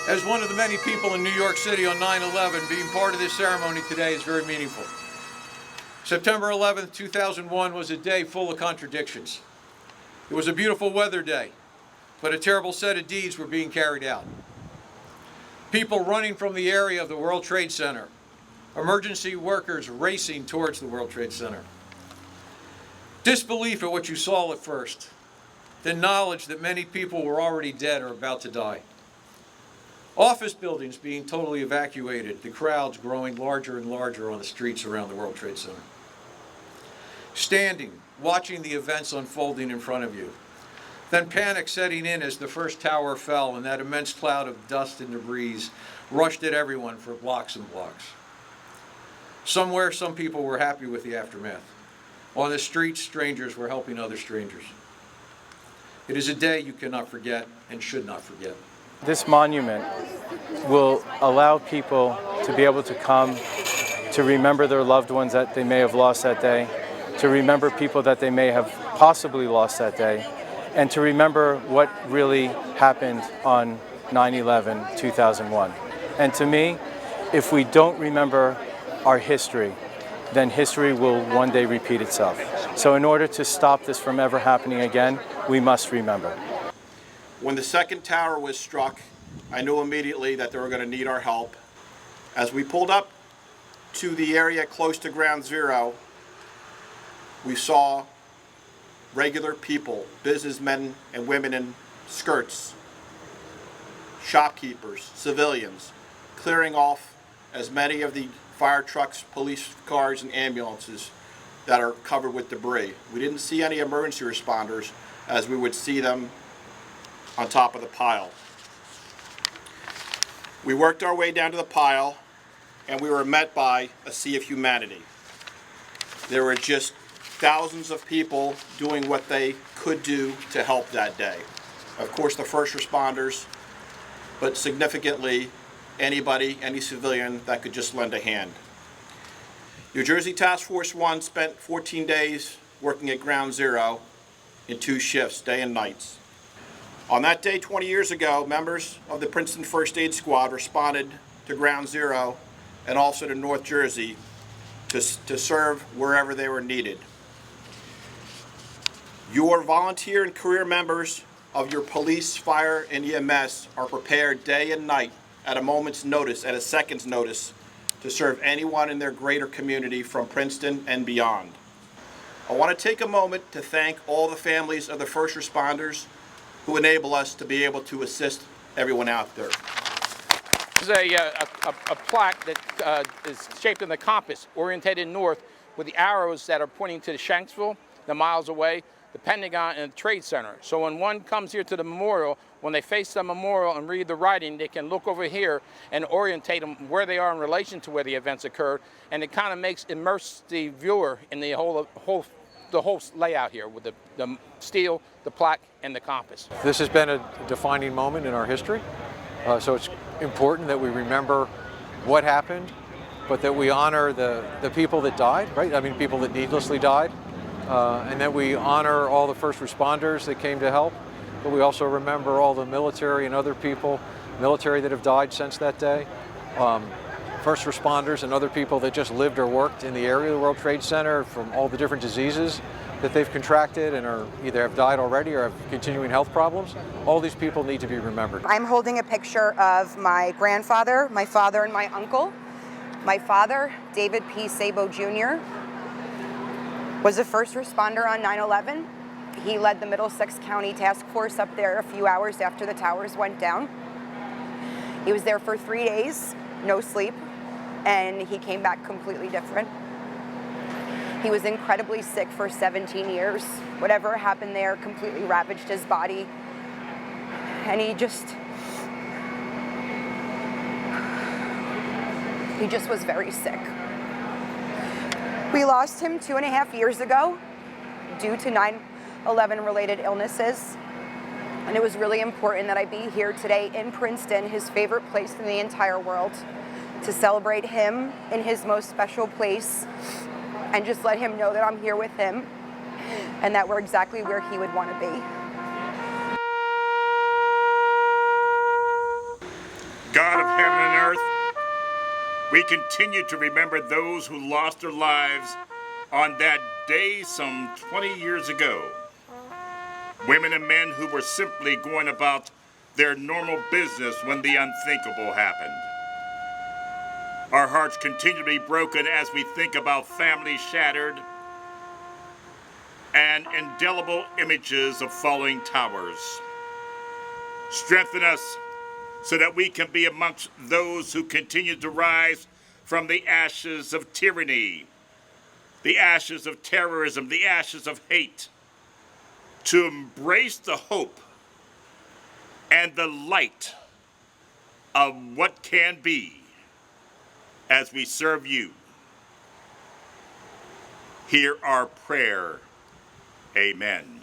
As one of the many people in New York City on 9/11, being part of this ceremony today is very meaningful. September 11th, 2001 was a day full of contradictions. It was a beautiful weather day, but a terrible set of deeds were being carried out. People running from the area of the World Trade Center, emergency workers racing towards the World Trade Center. Disbelief at what you saw at first, then knowledge that many people were already dead or about to die. Office buildings being totally evacuated, the crowds growing larger and larger on the streets around the World Trade Center. Standing, watching the events unfolding in front of you. Then panic setting in as the first tower fell and that immense cloud of dust and debris rushed at everyone for blocks and blocks. Somewhere, some people were happy with the aftermath. On the streets, strangers were helping other strangers. It is a day you cannot forget and should not forget. This monument will allow people to be able to come to remember their loved ones that they may have lost that day, to remember people that they may have possibly lost that day, and to remember what really happened on 9/11/2001. And to me, if we don't remember our history, then history will one day repeat itself. So in order to stop this from ever happening again, we must remember. When the second tower was struck, I knew immediately that they were going to need our help. As we pulled up to the area close to Ground Zero, we saw regular people, businessmen and women in skirts, shopkeepers, civilians, clearing off as many of the fire trucks, police cars, and ambulances that are covered with debris. We didn't see any emergency responders as we would see them on top of the pile. We worked our way down to the pile and we were met by a sea of humanity. There were just thousands of people doing what they could do to help that day. Of course, the first responders, but significantly anybody, any civilian that could just lend a hand. New Jersey Task Force 1 spent 14 days working at Ground Zero in 2 shifts, day and nights. On that day 20 years ago, members of the Princeton First Aid Squad responded to Ground Zero and also to North Jersey to serve wherever they were needed. Your volunteer and career members of your police, fire, and EMS are prepared day and night at a moment's notice, at a second's notice, to serve anyone in their greater community from Princeton and beyond. I want to take a moment to thank all the families of the first responders who enable us to be able to assist everyone out there. This is a plaque that is shaped in the compass, orientated north, with the arrows that are pointing to the Shanksville, the miles away, the Pentagon, and the Trade Center. So when one comes here to the memorial, when they face the memorial and read the writing, they can look over here and orientate them where they are in relation to where the events occurred, and it kind of immerse the viewer in the whole layout here with the steel, the plaque, and the compass. This has been a defining moment in our history, so it's important that we remember what happened, but that we honor the people that died, right? I mean, people that needlessly died, and that we honor all the first responders that came to help, but we also remember all the military and other people, military that have died since that day, first responders and other people that just lived or worked in the area of the World Trade Center from all the different diseases that they've contracted and are either have died already or have continuing health problems. All these people need to be remembered. I'm holding a picture of my grandfather, my father, and my uncle. My father, David P. Sabo Jr., was a first responder on 9/11. He led the Middlesex County Task Force up there a few hours after the towers went down. He was there for 3 days, no sleep, and he came back completely different. He was incredibly sick for 17 years. Whatever happened there completely ravaged his body. And he just was very sick. We lost him 2.5 years ago due to 9/11 related illnesses. And it was really important that I be here today in Princeton, his favorite place in the entire world, to celebrate him in his most special place and just let him know that I'm here with him and that we're exactly where he would want to be. of heaven and earth, we continue to remember those who lost their lives on that day some 20 years ago. Women and men who were simply going about their normal business when the unthinkable happened. Our hearts continue to be broken as we think about families shattered and indelible images of falling towers. Strengthen us so that we can be amongst those who continue to rise from the ashes of tyranny, the ashes of terrorism, the ashes of hate, to embrace the hope and the light of what can be as we serve you. Hear our prayer. Amen.